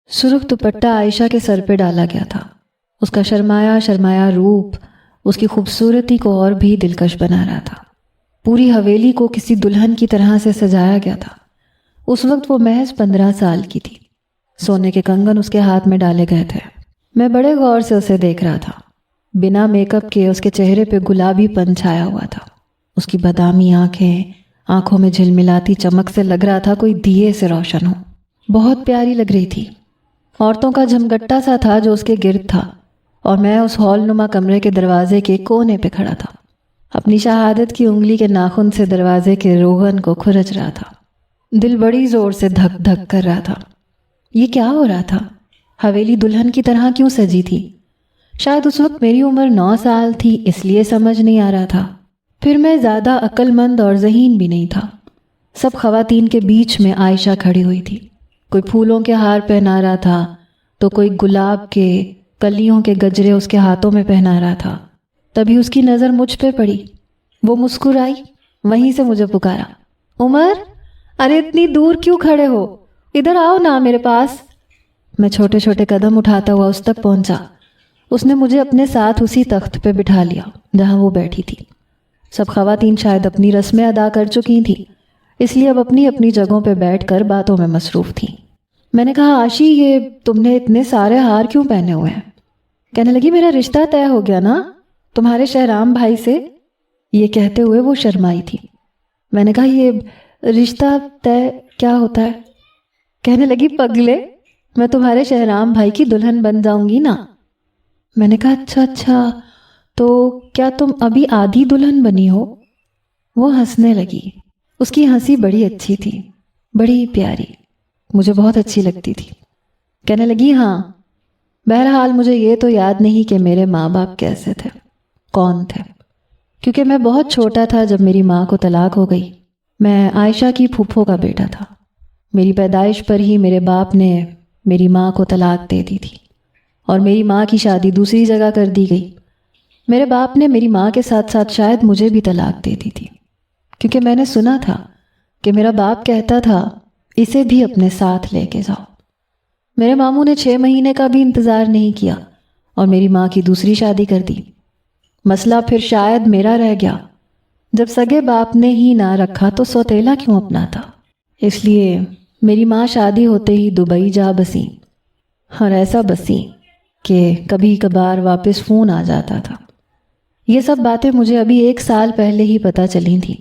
سرخ دوپٹہ عائشہ کے سر پہ ڈالا گیا تھا۔ اس کا شرمایا شرمایا روپ اس کی خوبصورتی کو اور بھی دلکش بنا رہا تھا۔ پوری حویلی کو کسی دلہن کی طرح سے سجایا گیا تھا۔ اس وقت وہ محض 15 سال کی تھی۔ سونے کے کنگن اس کے ہاتھ میں ڈالے گئے تھے۔ میں بڑے غور سے اسے دیکھ رہا تھا۔ بنا میک اپ کے اس کے چہرے پہ گلابی پن چھایا ہوا تھا۔ اس کی بادامی آنکھوں میں جھلملاتی چمک سے لگ رہا تھا کوئی دیے سے روشن ہو۔ بہت پیاری لگ رہی تھی۔ عورتوں کا جھمگٹا سا تھا جو اس کے گرد تھا، اور میں اس ہال نما کمرے کے دروازے کے کونے پہ کھڑا تھا۔ اپنی شہادت کی انگلی کے ناخن سے دروازے کے روغن کو کھرچ رہا تھا۔ دل بڑی زور سے دھک دھک کر رہا تھا۔ یہ کیا ہو رہا تھا؟ حویلی دلہن کی طرح کیوں سجی تھی؟ شاید اس وقت میری عمر 9 سال تھی، اس لیے سمجھ نہیں آ رہا تھا۔ پھر میں زیادہ عقل مند اور ذہین بھی نہیں تھا۔ سب خواتین کے بیچ میں عائشہ کھڑی ہوئی تھی۔ کوئی پھولوں کے ہار پہنا رہا تھا تو کوئی گلاب کے کلیوں کے گجرے اس کے ہاتھوں میں پہنا رہا تھا۔ تبھی اس کی نظر مجھ پہ پڑی۔ وہ مسکرائی، وہیں سے مجھے پکارا، عمر، ارے اتنی دور کیوں کھڑے ہو؟ ادھر آؤ نا میرے پاس۔ میں چھوٹے چھوٹے قدم اٹھاتا ہوا اس تک پہنچا۔ اس نے مجھے اپنے ساتھ اسی تخت پہ بٹھا لیا جہاں وہ بیٹھی تھی۔ سب خواتین شاید اپنی رسمیں ادا کر چکی تھیں، اس لیے اب اپنی اپنی جگہوں پہ بیٹھ کر باتوں میں مصروف تھیں۔ میں نے کہا، عاشی، یہ تم نے اتنے سارے ہار کیوں پہنے ہوئے ہیں؟ کہنے لگی، میرا رشتہ طے ہو گیا نا تمہارے شہرام بھائی سے۔ یہ کہتے ہوئے وہ شرمائی تھی۔ میں نے کہا، یہ رشتہ طے کیا ہوتا ہے؟ کہنے لگی، پگلے، میں تمہارے شہرام بھائی کی دلہن بن جاؤں گی نا۔ میں نے کہا، اچھا، تو کیا تم ابھی آدھی دلہن بنی ہو؟ وہ ہنسنے لگی۔ اس کی ہنسی بڑی اچھی تھی، بڑی پیاری، مجھے بہت اچھی لگتی تھی۔ کہنے لگی، ہاں، بہرحال مجھے یہ تو یاد نہیں کہ میرے ماں باپ کیسے تھے، کون تھے، کیونکہ میں بہت چھوٹا تھا جب میری ماں کو طلاق ہو گئی۔ میں عائشہ کی پھوپھو کا بیٹا تھا۔ میری پیدائش پر ہی میرے باپ نے میری ماں کو طلاق دے دی تھی، اور میری ماں کی شادی دوسری جگہ کر دی گئی۔ میرے باپ نے میری ماں کے ساتھ ساتھ شاید مجھے بھی طلاق دے دی تھی، کیونکہ میں نے سنا تھا کہ میرا باپ کہتا تھا، اسے بھی اپنے ساتھ لے کے جاؤ۔ میرے ماموں نے 6 مہینے کا بھی انتظار نہیں کیا اور میری ماں کی دوسری شادی کر دی۔ مسئلہ پھر شاید میرا رہ گیا۔ جب سگے باپ نے ہی نہ رکھا تو سوتیلا کیوں اپناتا؟ اس لیے میری ماں شادی ہوتے ہی دبئی جا بسی، اور ایسا بسی کہ کبھی کبھار واپس فون آ جاتا تھا۔ یہ سب باتیں مجھے ابھی 1 سال پہلے ہی پتہ چلی تھیں،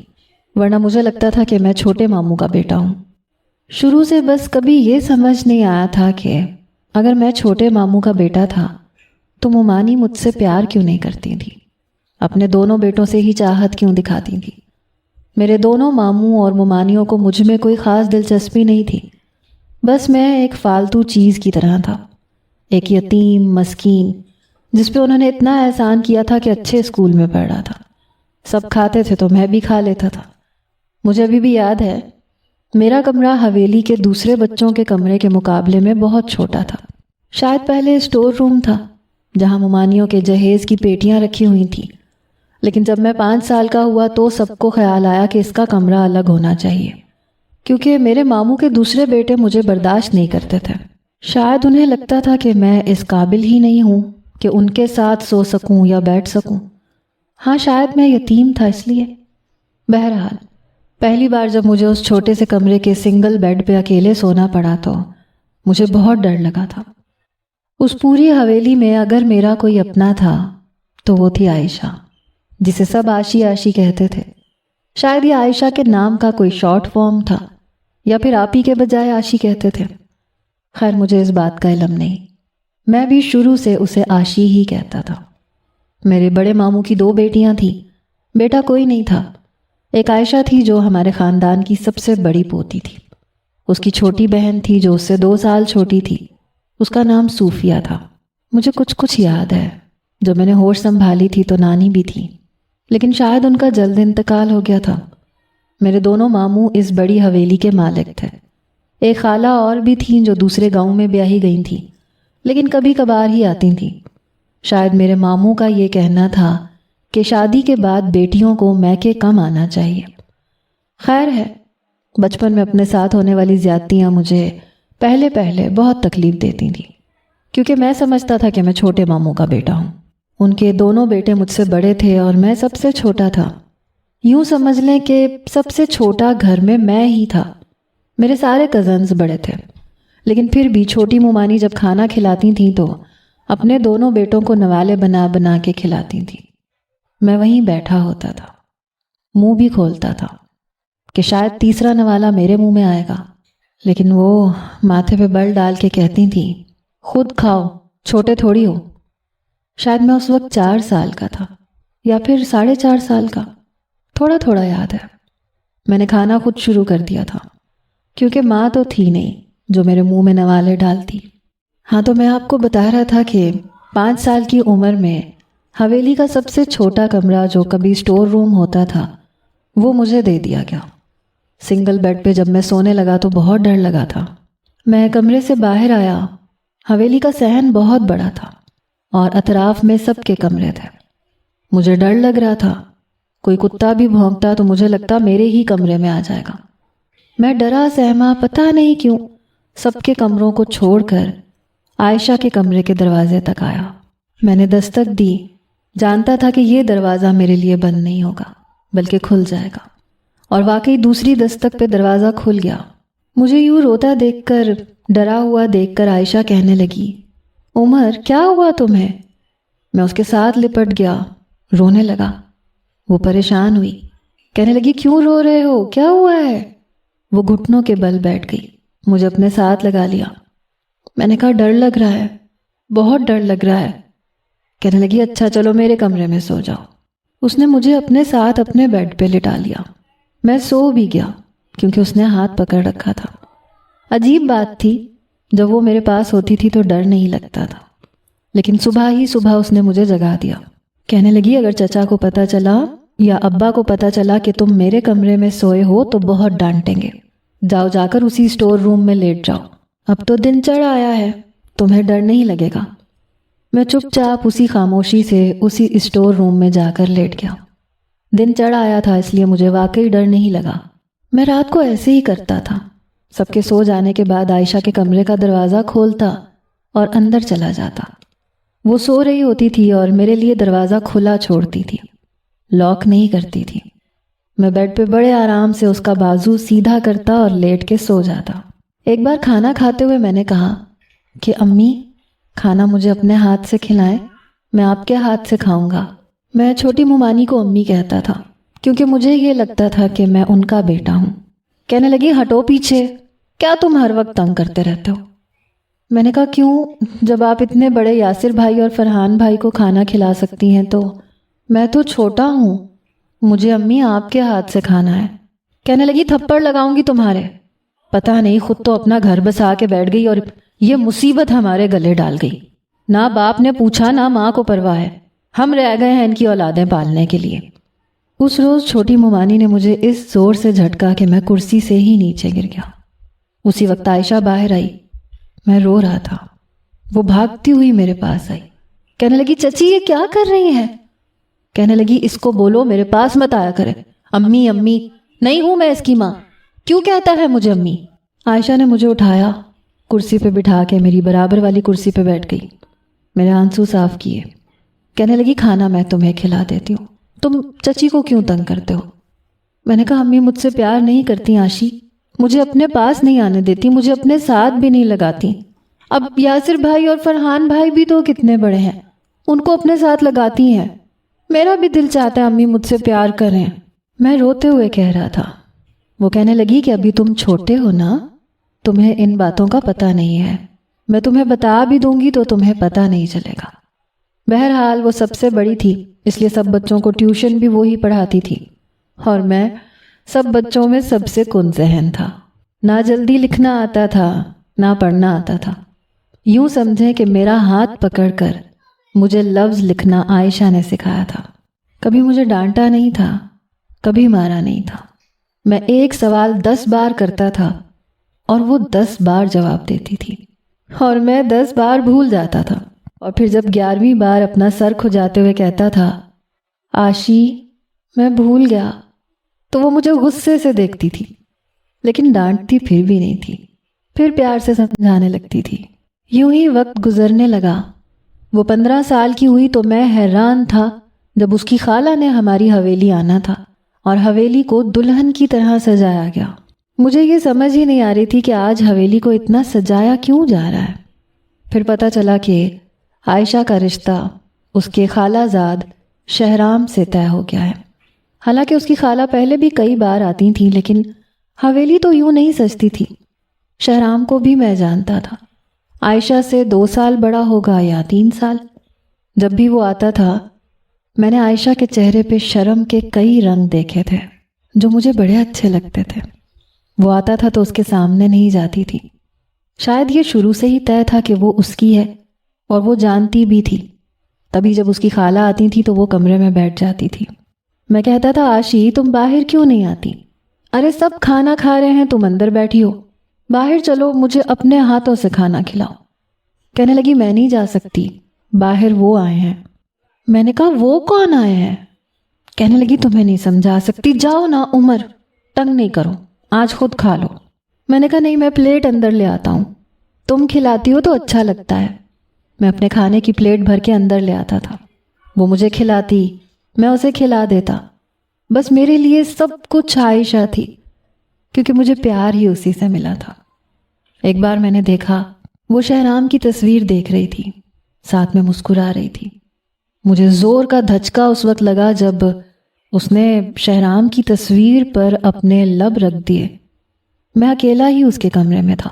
ورنہ مجھے لگتا تھا کہ میں چھوٹے ماموں کا بیٹا ہوں۔ شروع سے بس کبھی یہ سمجھ نہیں آیا تھا کہ اگر میں چھوٹے ماموں کا بیٹا تھا تو مومانی مجھ سے پیار کیوں نہیں کرتی تھی، اپنے دونوں بیٹوں سے ہی چاہت کیوں دکھاتی تھی۔ میرے دونوں ماموں اور مومانیوں کو مجھ میں کوئی خاص دلچسپی نہیں تھی، بس میں ایک فالتو چیز کی طرح تھا، ایک یتیم مسکین جس پہ انہوں نے اتنا احسان کیا تھا کہ اچھے اسکول میں پڑھ رہا تھا۔ سب کھاتے تھے تو میں بھی کھا لیتا تھا۔ مجھے ابھی بھی یاد ہے، میرا کمرہ حویلی کے دوسرے بچوں کے کمرے کے مقابلے میں بہت چھوٹا تھا۔ شاید پہلے اسٹور روم تھا جہاں مومانیوں کے جہیز کی پیٹیاں رکھی ہوئی تھیں، لیکن جب میں 5 سال کا ہوا تو سب کو خیال آیا کہ اس کا کمرہ الگ ہونا چاہیے، کیونکہ میرے ماموں کے دوسرے بیٹے مجھے برداشت نہیں کرتے تھے۔ شاید انہیں لگتا تھا کہ میں اس قابل ہی نہیں ہوں کہ ان کے ساتھ سو سکوں یا بیٹھ سکوں۔ ہاں، شاید میں یتیم تھا اس لیے۔ بہرحال پہلی بار جب مجھے اس چھوٹے سے کمرے کے سنگل بیڈ پہ اکیلے سونا پڑا تو مجھے بہت ڈر لگا تھا۔ اس پوری حویلی میں اگر میرا کوئی اپنا تھا تو وہ تھی عائشہ، جسے سب عاشی عاشی کہتے تھے۔ شاید یہ عائشہ کے نام کا کوئی شارٹ فارم تھا، یا پھر آپی کے بجائے عاشی کہتے تھے۔ خیر، مجھے اس بات کا علم نہیں، میں بھی شروع سے اسے عاشی ہی کہتا تھا۔ میرے بڑے ماموں کی 2 بیٹیاں تھیں، بیٹا کوئی نہیں تھا۔ ایک عائشہ تھی جو ہمارے خاندان کی سب سے بڑی پوتی تھی۔ اس کی چھوٹی بہن تھی جو اس سے 2 سال چھوٹی تھی، اس کا نام صوفیہ تھا۔ مجھے کچھ یاد ہے، جب میں نے ہوش سنبھالی تھی تو نانی بھی تھی، لیکن شاید ان کا جلد انتقال ہو گیا تھا۔ میرے دونوں ماموں اس بڑی حویلی کے مالک تھے۔ ایک خالہ اور بھی تھیں جو دوسرے گاؤں میں بیاہی گئی تھیں، لیکن کبھی کبھار ہی آتی تھیں۔ شاید میرے ماموں کا یہ کہنا تھا کہ شادی کے بعد بیٹیوں کو میکے کم آنا چاہیے۔ خیر ہے، بچپن میں اپنے ساتھ ہونے والی زیادتیاں مجھے پہلے پہلے بہت تکلیف دیتی تھی، کیونکہ میں سمجھتا تھا کہ میں چھوٹے ماموں کا بیٹا ہوں۔ ان کے دونوں بیٹے مجھ سے بڑے تھے اور میں سب سے چھوٹا تھا۔ یوں سمجھ لیں کہ سب سے چھوٹا گھر میں ہی تھا۔ میرے سارے کزنز بڑے تھے، لیکن پھر بھی چھوٹی مومانی جب کھانا کھلاتی تھیں تو اپنے دونوں بیٹوں کو نوالے بنا بنا کے کھلاتی تھیں۔ میں وہیں بیٹھا ہوتا تھا، منہ بھی کھولتا تھا کہ شاید تیسرا نوالا میرے منہ میں آئے گا، لیکن وہ ماتھے پہ بل ڈال کے کہتی تھیں، خود کھاؤ، چھوٹے تھوڑی ہو۔ شاید میں اس وقت 4 سال کا تھا یا پھر 4.5 سال کا، تھوڑا تھوڑا یاد ہے۔ میں نے کھانا خود شروع کر دیا تھا، کیونکہ ماں تو تھی نہیں جو میرے منہ میں نوالے ڈالتی۔ ہاں، تو میں آپ کو بتا رہا تھا کہ 5 سال کی عمر میں حویلی کا سب سے چھوٹا کمرہ جو کبھی اسٹور روم ہوتا تھا وہ مجھے دے دیا گیا۔ سنگل بیڈ پہ جب میں سونے لگا تو بہت ڈر لگا تھا۔ میں کمرے سے باہر آیا، حویلی کا صحن بہت بڑا تھا اور اطراف میں سب کے کمرے تھے۔ مجھے ڈر لگ رہا تھا، کوئی کتا بھی بھونکتا تو مجھے لگتا میرے ہی کمرے میں آ جائے گا۔ میں ڈرا سہما پتہ نہیں کیوں سب کے کمروں کو چھوڑ کر عائشہ کے کمرے کے دروازے تک آیا۔ میں نے دستک دی، جانتا تھا کہ یہ دروازہ میرے لیے بند نہیں ہوگا بلکہ کھل جائے گا، اور واقعی دوسری دستک پہ دروازہ کھل گیا۔ مجھے یوں روتا دیکھ کر، ڈرا ہوا دیکھ کر عائشہ کہنے لگی، عمر کیا ہوا تمہیں؟ میں اس کے ساتھ لپٹ گیا، رونے لگا۔ وہ پریشان ہوئی، کہنے لگی، کیوں رو رہے ہو، کیا ہوا ہے؟ وہ گھٹنوں کے بل بیٹھ گئی، مجھے اپنے ساتھ لگا لیا۔ میں نے کہا، ڈر لگ رہا ہے، بہت ڈر لگ رہا ہے۔ کہنے لگی، اچھا چلو میرے کمرے میں سو جاؤ۔ اس نے مجھے اپنے ساتھ اپنے بیڈ پہ لٹا لیا۔ میں سو بھی گیا کیونکہ اس نے ہاتھ پکڑ رکھا تھا۔ عجیب بات تھی، جب وہ میرے پاس ہوتی تھی تو ڈر نہیں لگتا تھا، لیکن صبح ہی صبح اس نے مجھے جگا دیا۔ کہنے لگی، اگر چچا کو پتہ چلا یا ابا کو پتہ چلا کہ تم میرے کمرے میں سوئے ہو تو بہت ڈانٹیں گے، جاؤ جا کر اسی اسٹور روم میں لیٹ جاؤ، اب تو دن چڑھ آیا ہے، تمہیں ڈر نہیں لگے گا۔ میں چپ چاپ اسی خاموشی سے اسی اسٹور روم میں جا کر لیٹ گیا۔ دن چڑھ آیا تھا، اس لیے مجھے واقعی ڈر نہیں لگا۔ میں رات کو ایسے ہی کرتا تھا، سب کے سو جانے کے بعد عائشہ کے کمرے کا دروازہ کھولتا اور اندر چلا جاتا۔ وہ سو رہی ہوتی تھی اور میرے لیے دروازہ کھلا چھوڑتی تھی، لاک نہیں کرتی تھی۔ میں بیڈ پہ بڑے آرام سے اس کا بازو سیدھا کرتا اور لیٹ کے سو جاتا۔ ایک بار کھانا کھاتے ہوئے میں نے کہا کہ امی، کھانا مجھے اپنے ہاتھ سے کھلائیں، میں آپ کے ہاتھ سے کھاؤں گا۔ میں چھوٹی مومانی کو امی کہتا تھا کیونکہ مجھے یہ لگتا تھا کہ میں ان کا بیٹا ہوں۔ کہنے لگی، ہٹو پیچھے، کیا تم ہر وقت تنگ کرتے رہتے ہو؟ میں نے کہا، کیوں، جب آپ اتنے بڑے یاسر بھائی اور فرحان بھائی کو کھانا کھلا سکتی ہیں تو میں تو چھوٹا ہوں، مجھے امی آپ کے ہاتھ سے کھانا ہے۔ کہنے لگی، تھپڑ لگاؤں گی تمہارے، پتہ نہیں خود تو اپنا گھر بسا کے بیٹھ گئی اور یہ مصیبت ہمارے گلے ڈال گئی۔ نہ باپ نے پوچھا نہ ماں کو پرواہ ہے، ہم رہ گئے ہیں ان کی اولادیں پالنے کے لیے۔ اس روز چھوٹی مومانی نے مجھے اس زور سے جھٹکا کہ میں کرسی سے ہی نیچے گر گیا۔ اسی وقت عائشہ باہر آئی، میں رو رہا تھا۔ وہ بھاگتی ہوئی میرے پاس آئی، کہنے لگی، چچی یہ کیا کر رہی ہیں؟ کہنے لگی، اس کو بولو میرے پاس مت آیا کرے۔ امی امی نہیں ہوں میں اس کی ماں، کیوں کہتا ہے مجھے امی؟ عائشہ نے مجھے اٹھایا، کرسی پہ بٹھا کے میری برابر والی کرسی پہ بیٹھ گئی، میرے آنسو صاف کیے۔ کہنے لگی، کھانا میں تمہیں کھلا دیتی ہوں، تم چچی کو کیوں تنگ کرتے ہو؟ میں نے کہا، امی مجھ سے پیار نہیں کرتی عاشی، مجھے اپنے پاس نہیں آنے دیتی، مجھے اپنے ساتھ بھی نہیں لگاتی۔ اب یاسر بھائی اور فرحان بھائی بھی تو کتنے بڑے ہیں، ان کو اپنے ساتھ لگاتی ہیں، میرا بھی دل چاہتا ہے امی مجھ سے پیار کریں۔ میں روتے ہوئے کہہ رہا تھا۔ وہ کہنے لگی کہ ابھی تم چھوٹے ہو نا، تمہیں ان باتوں کا پتہ نہیں ہے، میں تمہیں بتا بھی دوں گی تو تمہیں پتہ نہیں چلے گا۔ بہرحال وہ سب سے بڑی تھی، اس لیے سب بچوں کو ٹیوشن بھی وہی پڑھاتی تھی، اور میں سب بچوں میں سب سے کن ذہن تھا۔ نہ جلدی لکھنا آتا تھا، نہ پڑھنا آتا تھا۔ یوں سمجھیں کہ میرا ہاتھ پکڑ کر مجھے لفظ لکھنا عائشہ نے سکھایا تھا۔ کبھی مجھے ڈانٹا نہیں تھا، کبھی مارا نہیں تھا۔ میں ایک سوال 10 بار کرتا تھا اور وہ 10 بار جواب دیتی تھی، اور میں 10 بار بھول جاتا تھا، اور پھر جب 11ویں بار اپنا سر کھجاتے ہوئے کہتا تھا، آشی میں بھول گیا، تو وہ مجھے غصے سے دیکھتی تھی، لیکن ڈانٹتی پھر بھی نہیں تھی۔ پھر پیار سے سمجھانے لگتی تھی۔ یوں ہی وقت گزرنے لگا۔ وہ 15 سال کی ہوئی تو میں حیران تھا جب اس کی خالہ نے ہماری حویلی آنا تھا اور حویلی کو دلہن کی طرح سجایا گیا۔ مجھے یہ سمجھ ہی نہیں آ رہی تھی کہ آج حویلی کو اتنا سجایا کیوں جا رہا ہے۔ پھر پتہ چلا کہ عائشہ کا رشتہ اس کے خالہ زاد شہرام سے طے ہو گیا ہے۔ حالانکہ اس کی خالہ پہلے بھی کئی بار آتی تھیں، لیکن حویلی تو یوں نہیں سجتی تھی۔ شہرام کو بھی میں جانتا تھا، عائشہ سے 2 سال بڑا ہوگا یا 3 سال۔ جب بھی وہ آتا تھا میں نے عائشہ کے چہرے پہ شرم کے کئی رنگ دیکھے تھے جو مجھے بڑے اچھے لگتے تھے۔ وہ آتا تھا تو اس کے سامنے نہیں جاتی تھی۔ شاید یہ شروع سے ہی طے تھا کہ وہ اس کی ہے، اور وہ جانتی بھی تھی۔ تبھی جب اس کی خالہ آتی تھی تو وہ کمرے میں بیٹھ جاتی تھی۔ میں کہتا تھا عاشی تم باہر کیوں نہیں آتی؟ ارے سب کھانا کھا رہے ہیں، تم اندر بیٹھی ہو، باہر چلو مجھے اپنے ہاتھوں سے کھانا کھلاؤ۔ کہنے لگی میں نہیں جا سکتی، باہر وہ آئے ہیں۔ میں نے کہا وہ کون آئے ہیں؟ کہنے لگی تمہیں نہیں سمجھا سکتی، جاؤ نا عمر، تنگ نہیں کرو، آج خود کھا لو۔ میں نے کہا نہیں میں پلیٹ اندر لے آتا ہوں، تم کھلاتی ہو تو اچھا لگتا ہے۔ میں اپنے کھانے کی پلیٹ بھر کے اندر لے آتا تھا، وہ مجھے کھلاتی، میں اسے کھلا دیتا۔ بس میرے لیے سب کچھ عائشہ تھی، کیونکہ مجھے پیار ہی اسی سے ملا تھا۔ ایک بار میں نے دیکھا وہ شہرام کی تصویر دیکھ رہی تھی، ساتھ میں مسکرا رہی تھی۔ مجھے زور کا دھچکا اس وقت لگا جب اس نے شہرام کی تصویر پر اپنے لب رکھ دیے۔ میں اکیلا ہی اس کے کمرے میں تھا،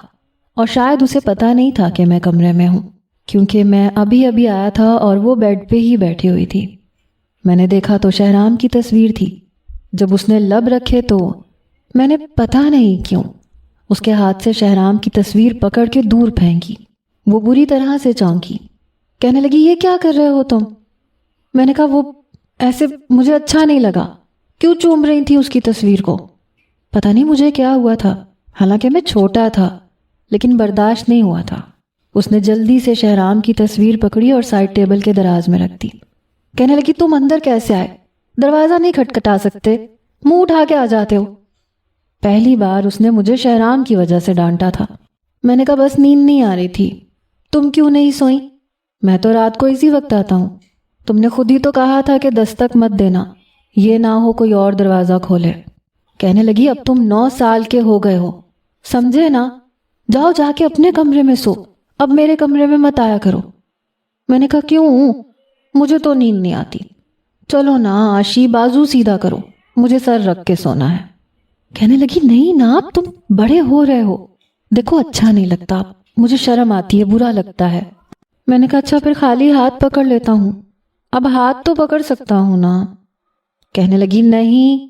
اور شاید اسے پتہ نہیں تھا کہ میں کمرے میں ہوں، کیونکہ میں ابھی آیا تھا اور وہ بیڈ پہ ہی بیٹھی ہوئی تھی۔ میں نے دیکھا تو شہرام کی تصویر تھی۔ جب اس نے لب رکھے تو میں نے پتہ نہیں کیوں اس کے ہاتھ سے شہرام کی تصویر پکڑ کے دور پھینکی۔ وہ بری طرح سے چونکی، کہنے لگی یہ کیا کر رہے ہو تم؟ میں نے کہا وہ ایسے مجھے اچھا نہیں لگا، کیوں چوم رہی تھی اس کی تصویر کو؟ پتہ نہیں مجھے کیا ہوا تھا، حالانکہ میں چھوٹا تھا لیکن برداشت نہیں ہوا تھا۔ اس نے جلدی سے شہرام کی تصویر پکڑی اور سائڈ ٹیبل کے دراز میں رکھ دی۔ کہنے لگی تم اندر کیسے آئے؟ دروازہ نہیں کھٹکھٹا سکتے؟ منہ اٹھا کے آ جاتے ہو۔ پہلی بار اس نے مجھے شہرام کی وجہ سے ڈانٹا تھا۔ میں نے کہا بس نیند نہیں آ رہی تھی۔ تم کیوں نہیں سوئی؟ میں تو رات کو اسی وقت آتا ہوں، تم نے خود ہی تو کہا تھا کہ دستک مت دینا، یہ نہ ہو کوئی اور دروازہ کھولے۔ کہنے لگی اب تم 9 سال کے ہو گئے ہو، سمجھے نا؟ جاؤ جا کے اپنے کمرے میں سو، اب میرے کمرے میں مت آیا کرو۔ میں نے کہا کیوں؟ مجھے تو نیند نہیں آتی۔ چلو نا عاشی بازو سیدھا کرو، مجھے سر رکھ کے سونا ہے۔ کہنے لگی نہیں نا اب تم بڑے ہو رہے ہو، دیکھو اچھا نہیں لگتا، مجھے شرم آتی ہے، برا لگتا ہے۔ میں نے کہا اچھا پھر خالی ہاتھ پکڑ لیتا ہوں، اب ہاتھ تو پکڑ سکتا ہوں نا۔ کہنے لگی نہیں،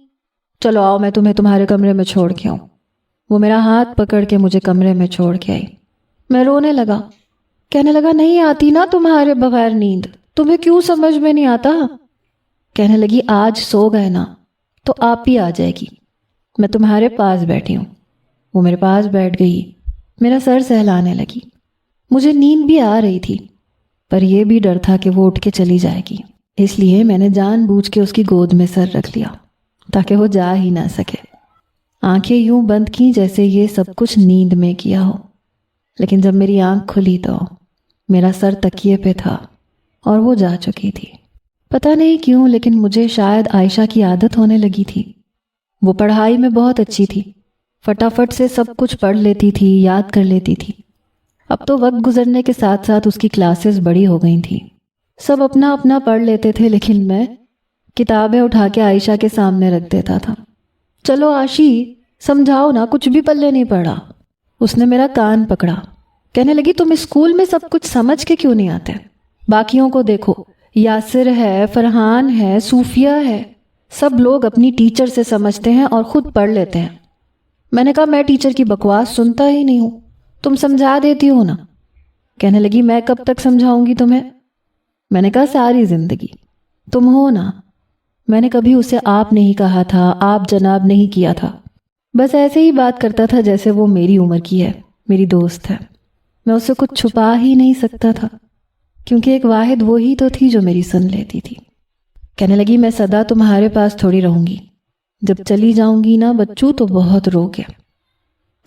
چلو آؤ میں تمہیں تمہارے کمرے میں چھوڑ کے آؤں۔ وہ میرا ہاتھ پکڑ کے مجھے کمرے میں چھوڑ کے آئی۔ میں رونے لگا، کہنے لگا نہیں آتی نا تمہارے بغیر نیند، تمہیں کیوں سمجھ میں نہیں آتا؟ کہنے لگی آج سو گئے نا تو آپ ہی آ جائے گی، میں تمہارے پاس بیٹھی ہوں۔ وہ میرے پاس بیٹھ گئی، میرا سر سہلانے لگی۔ مجھے نیند بھی آ رہی تھی، پر یہ بھی ڈر تھا کہ وہ اٹھ کے چلی جائے گی، اس لیے میں نے جان بوجھ کے اس کی گود میں سر رکھ لیا تاکہ وہ جا ہی نہ سکے۔ آنکھیں یوں بند کیں جیسے یہ سب کچھ نیند میں کیا ہو، لیکن جب میری آنکھ کھلی تو میرا سر تکیے پہ تھا اور وہ جا چکی تھی۔ پتہ نہیں کیوں لیکن مجھے شاید عائشہ کی عادت ہونے لگی تھی۔ وہ پڑھائی میں بہت اچھی تھی، فٹافٹ سے سب کچھ پڑھ لیتی تھی، یاد کر لیتی تھی۔ اب تو وقت گزرنے کے ساتھ ساتھ اس کی کلاسز بڑی ہو گئی تھیں، سب اپنا اپنا پڑھ لیتے تھے، لیکن میں کتابیں اٹھا کے عائشہ کے سامنے رکھ دیتا تھا۔ چلو عاشی سمجھاؤ نا، کچھ بھی پلے نہیں پڑا۔ اس نے میرا کان پکڑا، کہنے لگی تم اسکول میں سب کچھ سمجھ کے کیوں نہیں آتے؟ باقیوں کو دیکھو، یاسر ہے، فرحان ہے، صوفیہ ہے، سب لوگ اپنی ٹیچر سے سمجھتے ہیں اور خود پڑھ لیتے ہیں۔ میں نے کہا میں ٹیچر کی بکواس سنتا ہی نہیں ہوں، تم سمجھا دیتی ہو نا۔ کہنے لگی میں کب تک سمجھاؤں گی تمہیں؟ میں نے کہا ساری زندگی، تم ہو نا۔ میں نے کبھی اسے آپ نہیں کہا تھا، آپ جناب نہیں کیا تھا، بس ایسے ہی بات کرتا تھا جیسے وہ میری عمر کی ہے، میری دوست ہے۔ میں اسے کچھ چھپا ہی نہیں سکتا تھا، کیونکہ ایک واحد وہی تو تھی جو میری سن لیتی تھی۔ کہنے لگی میں سدا تمہارے پاس تھوڑی رہوں گی، جب چلی جاؤں گی نا بچوں تو بہت رو گے۔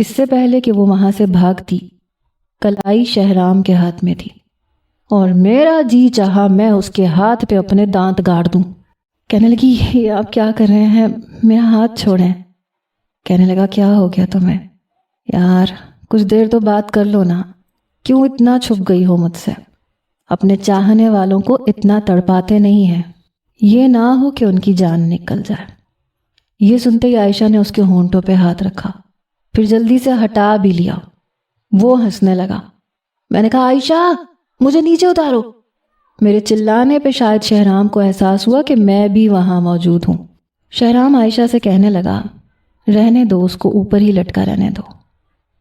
اس سے پہلے کہ وہ وہاں سے بھاگتی کلائی شہرام کے ہاتھ میں تھی، اور میرا جی چاہا میں اس کے ہاتھ پہ اپنے دانت گاڑ دوں۔ کہنے لگی یہ آپ کیا کر رہے ہیں، میرا ہاتھ چھوڑیں۔ کہنے لگا کیا ہو گیا تمہیں؟ یار کچھ دیر تو بات کر لو نا، کیوں اتنا چھپ گئی ہو مجھ سے؟ اپنے چاہنے والوں کو اتنا تڑپاتے نہیں ہیں، یہ نہ ہو کہ ان کی جان نکل جائے۔ یہ سنتے ہی عائشہ نے اس کے ہونٹوں پہ ہاتھ رکھا، پھر جلدی سے ہٹا بھی لیا۔ وہ ہنسنے لگا۔ میں نے کہا عائشہ مجھے نیچے اتارو۔ میرے چلانے پہ شاید شہرام کو احساس ہوا کہ میں بھی وہاں موجود ہوں۔ شہرام عائشہ سے کہنے لگا رہنے دو، اس کو اوپر ہی لٹکا رہنے دو۔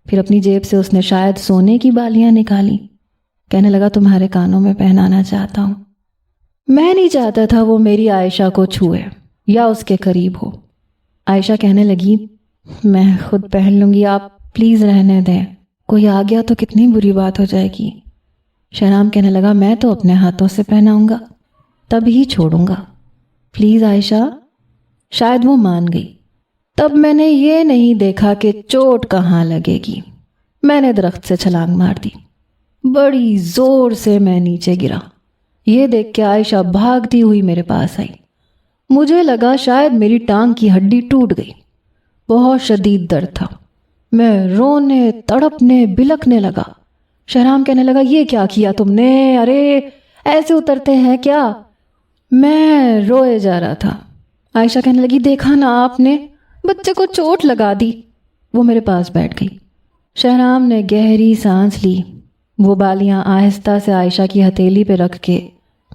پھر اپنی جیب سے اس نے شاید سونے کی بالیاں نکالی۔ کہنے لگا تمہارے کانوں میں پہنانا چاہتا ہوں۔ میں نہیں چاہتا تھا وہ میری عائشہ کو چھوئے یا اس کے قریب ہو۔ عائشہ کہنے لگی میں خود پہن لوں گی، آپ پلیز رہنے دیں، کوئی آ گیا تو کتنی بری بات ہو جائے گی۔ شہرام کہنے لگا میں تو اپنے ہاتھوں سے پہناؤں گا، تب ہی چھوڑوں گا، پلیز عائشہ۔ شاید وہ مان گئی۔ تب میں نے یہ نہیں دیکھا کہ چوٹ کہاں لگے گی، میں نے درخت سے چھلانگ مار دی۔ بڑی زور سے میں نیچے گرا۔ یہ دیکھ کے عائشہ بھاگتی ہوئی میرے پاس آئی۔ مجھے لگا شاید میری ٹانگ کی ہڈی ٹوٹ گئی، بہت شدید درد تھا۔ میں رونے تڑپنے بلکنے لگا۔ شہرام کہنے لگا یہ کیا کیا تم نے، ارے ایسے اترتے ہیں کیا؟ میں روئے جا رہا تھا۔ عائشہ کہنے لگی دیکھا نا آپ نے، بچے کو چوٹ لگا دی۔ وہ میرے پاس بیٹھ گئی۔ شہرام نے گہری سانس لی۔ وہ بالیاں آہستہ سے عائشہ کی ہتھیلی پہ رکھ کے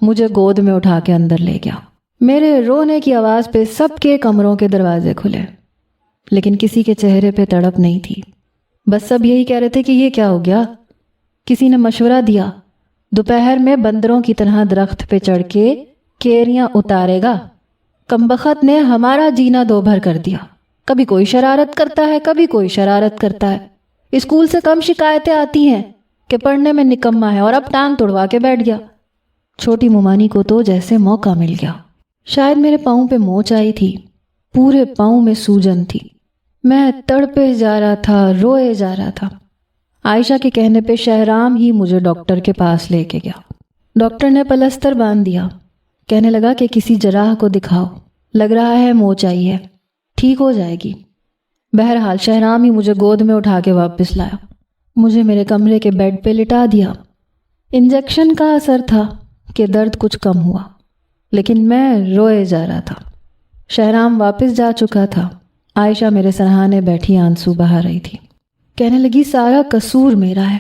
مجھے گود میں اٹھا کے اندر لے گیا۔ میرے رونے کی آواز پہ سب کے کمروں کے دروازے کھلے، لیکن کسی کے چہرے پہ تڑپ نہیں تھی۔ بس سب یہی کہہ رہے تھے کہ یہ کیا ہو گیا۔ کسی نے مشورہ دیا دوپہر میں بندروں کی طرح درخت پہ چڑھ کے کیریاں اتارے گا۔ کمبخت نے ہمارا جینا دو بھر کر دیا، کبھی کوئی شرارت کرتا ہے کبھی کوئی شرارت کرتا ہے۔ اسکول سے کم شکایتیں آتی ہیں کہ پڑھنے میں نکما ہے، اور اب ٹانگ توڑوا کے بیٹھ گیا۔ چھوٹی ممانی کو تو جیسے موقع مل گیا۔ شاید میرے پاؤں پہ موچ آئی تھی، پورے پاؤں میں سوجن تھی۔ میں تڑپے جا رہا تھا، روئے جا رہا تھا۔ عائشہ کے کہنے پہ شہرام ہی مجھے ڈاکٹر کے پاس لے کے گیا۔ ڈاکٹر نے پلستر باندھ دیا۔ کہنے لگا کہ کسی جراح کو دکھاؤ، لگ رہا ہے موچ آئی ہے، ٹھیک ہو جائے گی۔ بہرحال شہرام ہی مجھے گود میں اٹھا کے واپس لایا، مجھے میرے کمرے کے بیڈ پہ لٹا دیا۔ انجیکشن کا اثر تھا کہ درد کچھ کم ہوا، لیکن میں روئے جا رہا تھا۔ شہرام واپس جا چکا تھا۔ عائشہ میرے سرہانے بیٹھی آنسو بہا رہی تھی۔ کہنے لگی سارا قصور میرا ہے۔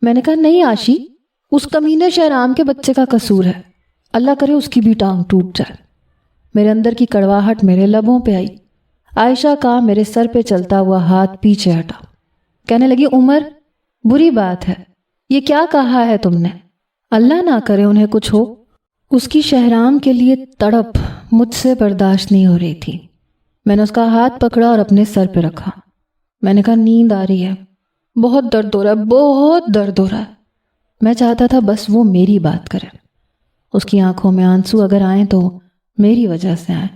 میں نے کہا نہیں عاشی، اس کمینے شہرام کے بچے کا قصور ہے، اللہ کرے اس کی بھی ٹانگ ٹوٹ جائے۔ میرے اندر کی کڑواہٹ میرے لبوں پہ آئی۔ عائشہ کا میرے سر پہ چلتا ہوا ہاتھ پیچھے ہٹا۔ کہنے لگی عمر بری بات ہے، یہ کیا کہا ہے تم نے؟ اللہ نہ کرے انہیں کچھ ہو۔ اس کی شہرام کے لیے تڑپ مجھ سے برداشت نہیں ہو رہی تھی۔ میں نے اس کا ہاتھ پکڑا اور اپنے سر پہ رکھا۔ میں نے کہا نیند آ رہی ہے، بہت درد ہو رہا ہے، بہت درد ہو رہا ہے۔ میں چاہتا تھا بس وہ میری بات کرے۔ اس کی آنکھوں میں آنسو اگر آئیں تو میری وجہ سے آئیں،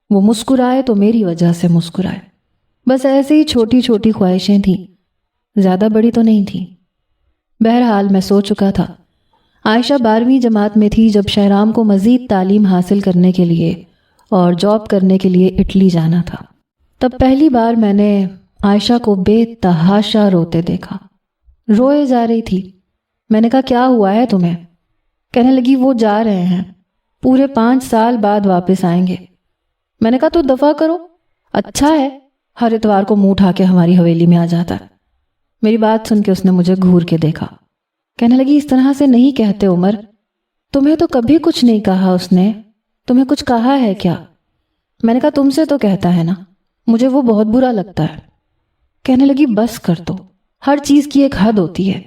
وہ مسکرائے تو میری وجہ سے مسکرائے۔ بس ایسے ہی چھوٹی چھوٹی خواہشیں تھیں، زیادہ بڑی تو نہیں تھی۔ بہرحال میں سو چکا تھا۔ عائشہ 12ویں جماعت میں تھی جب شہرام کو مزید تعلیم حاصل کرنے کے لیے اور جاب کرنے کے لیے اٹلی جانا تھا۔ تب پہلی بار میں نے عائشہ کو بے تحاشا روتے دیکھا۔ روئے جا رہی تھی۔ میں نے کہا کیا ہوا ہے تمہیں؟ کہنے لگی وہ جا رہے ہیں، پورے 5 سال بعد واپس آئیں گے۔ میں نے کہا تو دفع کرو، اچھا ہے ہر اتوار کو منہ اٹھا کے ہماری حویلی میں آ جاتا ہے۔ میری بات سن کے اس نے مجھے گھور کے دیکھا۔ کہنے لگی اس طرح سے نہیں کہتے عمر، تمہیں تو کبھی کچھ نہیں کہا اس نے، تمہیں کچھ کہا ہے کیا؟ میں نے کہا تم سے تو کہتا ہے نا، مجھے وہ بہت برا لگتا ہے۔ کہنے لگی بس کر دو، ہر چیز کی ایک حد ہوتی ہے۔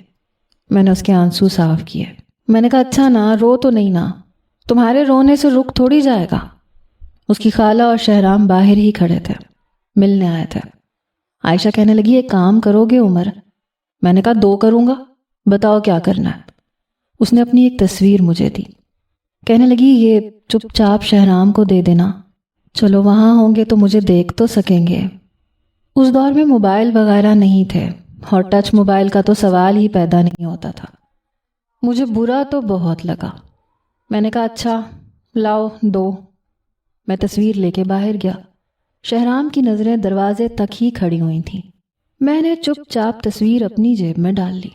میں نے اس کے آنسو صاف کیے۔ میں نے کہا اچھا نا، رو تو نہیں نا، تمہارے رونے سے رک تھوڑی جائے گا۔ اس کی خالہ اور شہرام باہر ہی کھڑے تھے، ملنے آئے تھے۔ عائشہ کہنے لگی ایک کام کرو گے عمر؟ میں نے کہا 2 کروں گا، بتاؤ کیا کرنا ہے۔ اس نے اپنی ایک تصویر مجھے دی۔ کہنے لگی یہ چپ چاپ شہرام کو دے دینا، چلو وہاں ہوں گے تو مجھے دیکھ تو سکیں گے۔ اس دور میں موبائل وغیرہ نہیں تھے اور ٹچ موبائل کا تو سوال ہی پیدا نہیں ہوتا تھا۔ مجھے برا تو بہت لگا۔ میں نے کہا اچھا لاؤ دو۔ میں تصویر لے کے باہر گیا۔ شہرام کی نظریں دروازے تک ہی کھڑی ہوئی تھیں۔ میں نے چپ چاپ تصویر اپنی جیب میں ڈال لی۔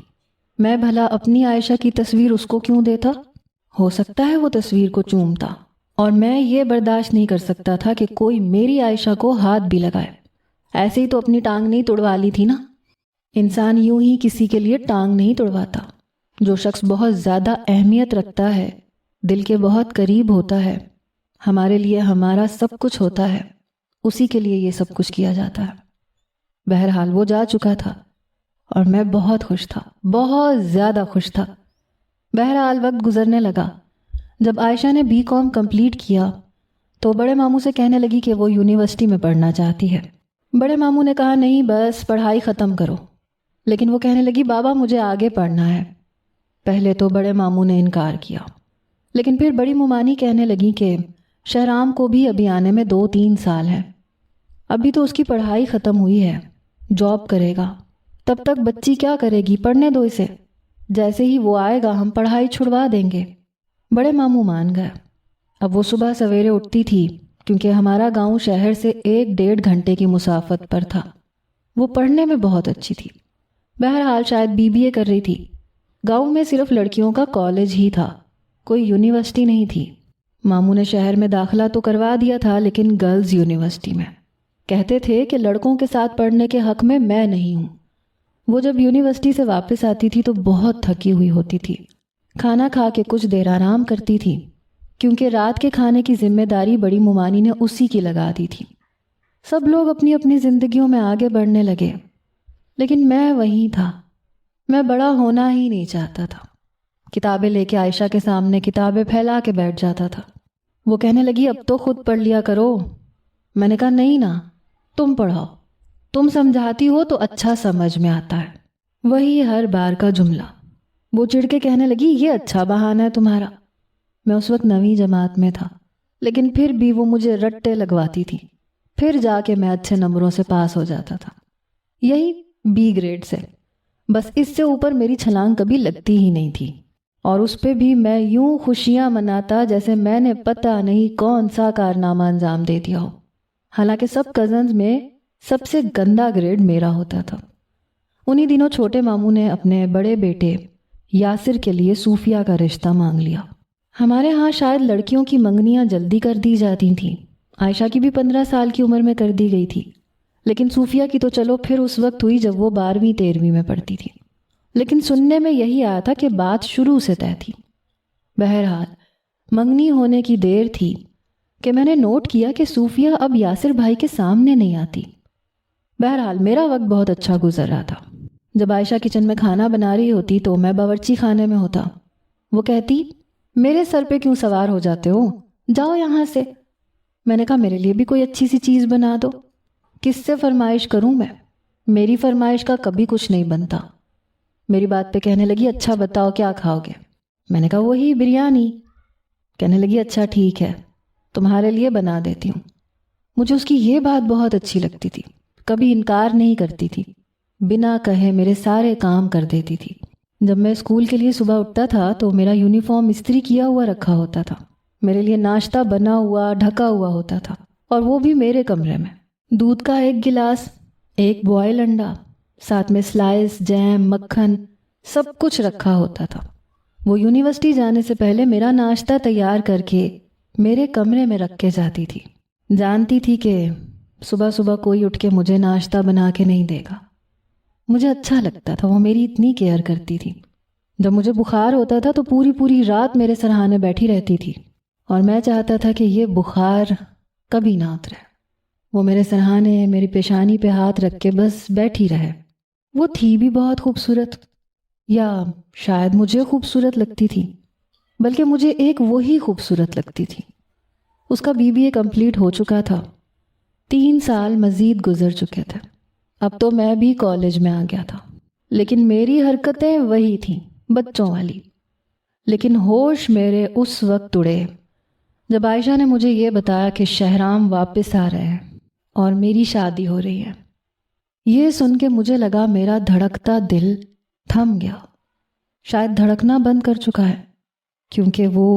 میں بھلا اپنی عائشہ کی تصویر اس کو کیوں دیتا؟ ہو سکتا ہے وہ تصویر کو چومتا، اور میں یہ برداشت نہیں کر سکتا تھا کہ کوئی میری عائشہ کو ہاتھ بھی لگائے۔ ایسے ہی تو اپنی ٹانگ نہیں توڑوا لی تھی نا۔ انسان یوں ہی کسی کے لیے ٹانگ نہیں توڑواتا۔ جو شخص بہت زیادہ اہمیت رکھتا ہے، دل کے بہت قریب ہوتا ہے، ہمارے لیے ہمارا سب کچھ ہوتا ہے، اسی کے لیے یہ سب کچھ کیا جاتا ہے۔ بہرحال وہ جا چکا تھا اور میں بہت خوش تھا، بہت زیادہ خوش تھا۔ بہرحال وقت گزرنے لگا۔ جب عائشہ نے BCom کمپلیٹ کیا تو بڑے ماموں سے کہنے لگی کہ وہ یونیورسٹی میں پڑھنا چاہتی ہے۔ بڑے ماموں نے کہا نہیں بس پڑھائی ختم کرو، لیکن وہ کہنے لگی بابا مجھے آگے پڑھنا ہے۔ پہلے تو بڑے ماموں نے انکار کیا، لیکن پھر بڑی ممانی کہنے لگی کہ شہرام کو بھی ابھی آنے میں 2-3 سال ہے، ابھی تو اس کی پڑھائی ختم ہوئی ہے، جاب کرے گا، تب تک بچی کیا کرے گی، پڑھنے دو اسے، جیسے ہی وہ آئے گا ہم پڑھائی چھڑوا دیں گے۔ بڑے ماموں مان گئے۔ اب وہ صبح سویرے اٹھتی تھی کیونکہ ہمارا گاؤں شہر سے 1-1.5 گھنٹے کی مسافت پر تھا۔ وہ پڑھنے میں بہت اچھی تھی، بہرحال شاید BBA کر رہی تھی۔ گاؤں میں صرف لڑکیوں کا کالج ہی تھا، کوئی یونیورسٹی نہیں تھی۔ ماموں نے شہر میں داخلہ تو کروا دیا تھا لیکن گرلز یونیورسٹی میں۔ کہتے تھے کہ لڑکوں کے ساتھ پڑھنے کے حق میں نہیں ہوں۔ وہ جب یونیورسٹی سے واپس آتی تھی تو بہت تھکی ہوئی ہوتی تھی۔ کھانا کھا کے کچھ دیر آرام کرتی تھی کیونکہ رات کے کھانے کی ذمہ داری بڑی ممانی نے اسی کی لگا دی تھی۔ سب لوگ اپنی اپنی زندگیوں میں آگے بڑھنے لگے، لیکن میں وہیں تھا۔ میں بڑا ہونا ہی نہیں چاہتا تھا۔ کتابیں لے کے عائشہ کے سامنے کتابیں پھیلا کے بیٹھ جاتا تھا۔ وہ کہنے لگی اب تو خود پڑھ لیا کرو۔ میں نے کہا نہیں نا، تم پڑھاؤ، تم سمجھاتی ہو تو اچھا سمجھ میں آتا ہے۔ وہی ہر بار کا جملہ۔ وہ چڑ کے کہنے لگی یہ اچھا بہانہ ہے تمہارا۔ میں اس وقت 9ویں جماعت میں تھا، لیکن پھر بھی وہ مجھے رٹے لگواتی تھی، پھر جا کے میں اچھے نمبروں سے پاس ہو جاتا تھا، یہی B گریڈ سے۔ بس اس سے اوپر میری چھلانگ کبھی لگتی ہی نہیں تھی، اور اس پہ بھی میں یوں خوشیاں مناتا جیسے میں نے پتہ نہیں کون سا کارنامہ انجام دے دیا ہو۔ حالانکہ سب کزنز میں سب سے گندا گریڈ میرا ہوتا تھا۔ انہی دنوں چھوٹے ماموں نے اپنے بڑے بیٹے یاسر کے لیے صوفیہ کا رشتہ مانگ لیا۔ ہمارے ہاں شاید لڑکیوں کی منگنیاں جلدی کر دی جاتی تھیں۔ عائشہ کی بھی 15 سال کی عمر میں کر دی گئی تھی، لیکن صوفیہ کی تو چلو پھر اس وقت ہوئی جب وہ 12ویں-13ویں میں پڑھتی تھی، لیکن سننے میں یہی آیا تھا کہ بات شروع سے طے تھی۔ بہرحال منگنی ہونے کی دیر تھی کہ میں نے نوٹ کیا کہ صوفیہ اب یاسر بھائی کے سامنے نہیں آتی۔ بہرحال میرا وقت بہت اچھا گزر رہا تھا۔ جب عائشہ کچن میں کھانا بنا رہی ہوتی تو میں باورچی خانے میں ہوتا۔ وہ کہتی میرے سر پہ کیوں سوار ہو جاتے ہو، جاؤ یہاں سے۔ میں نے کہا میرے لیے بھی کوئی اچھی سی چیز بنا دو۔ کس سے فرمائش کروں میں، میری فرمائش کا کبھی کچھ نہیں بنتا۔ میری بات پہ کہنے لگی اچھا بتاؤ کیا کھاؤ گے۔ میں نے کہا وہی بریانی۔ کہنے لگی اچھا ٹھیک ہے تمہارے لیے بنا دیتی ہوں۔ مجھے اس کی یہ بات بہت اچھی لگتی تھی، کبھی انکار نہیں کرتی تھی، بنا کہے میرے سارے کام کر دیتی تھی۔ جب میں اسکول کے لیے صبح اٹھتا تھا تو میرا یونیفارم استری کیا ہوا رکھا ہوتا تھا، میرے لیے ناشتہ بنا ہوا ڈھکا ہوا ہوتا تھا، اور وہ بھی میرے کمرے میں۔ دودھ کا 1 گلاس، 1 بوائل انڈا، ساتھ میں سلائس، جیم، مکھن، سب کچھ رکھا ہوتا تھا۔ وہ یونیورسٹی جانے سے پہلے میرا ناشتہ تیار کر کے میرے کمرے میں رکھ کے جاتی تھی۔ جانتی تھی کہ صبح صبح کوئی اٹھ کے مجھے ناشتہ بنا کے نہیں دے گا۔ مجھے اچھا لگتا تھا، وہ میری اتنی کیئر کرتی تھی۔ جب مجھے بخار ہوتا تھا تو پوری رات میرے سرہانے بیٹھی رہتی تھی، اور میں چاہتا تھا کہ یہ بخار کبھی نہ اترے۔ وہ میرے سرہانے، میری پیشانی پہ ہاتھ رکھ کے بس بیٹھی رہے۔ وہ تھی بھی بہت خوبصورت، یا شاید مجھے خوبصورت لگتی تھی، بلکہ مجھے ایک وہی خوبصورت لگتی تھی۔ اس کا BBA کمپلیٹ ہو چکا تھا، 3 سال مزید گزر چکے تھے، اب تو میں بھی کالج میں آ گیا تھا، لیکن میری حرکتیں وہی تھیں، بچوں والی۔ لیکن ہوش میرے اس وقت اڑے جب عائشہ نے مجھے یہ بتایا کہ شہرام واپس آ رہے ہیں اور میری شادی ہو رہی ہے۔ یہ سن کے مجھے لگا میرا دھڑکتا دل تھم گیا، شاید دھڑکنا بند کر چکا ہے، کیونکہ وہ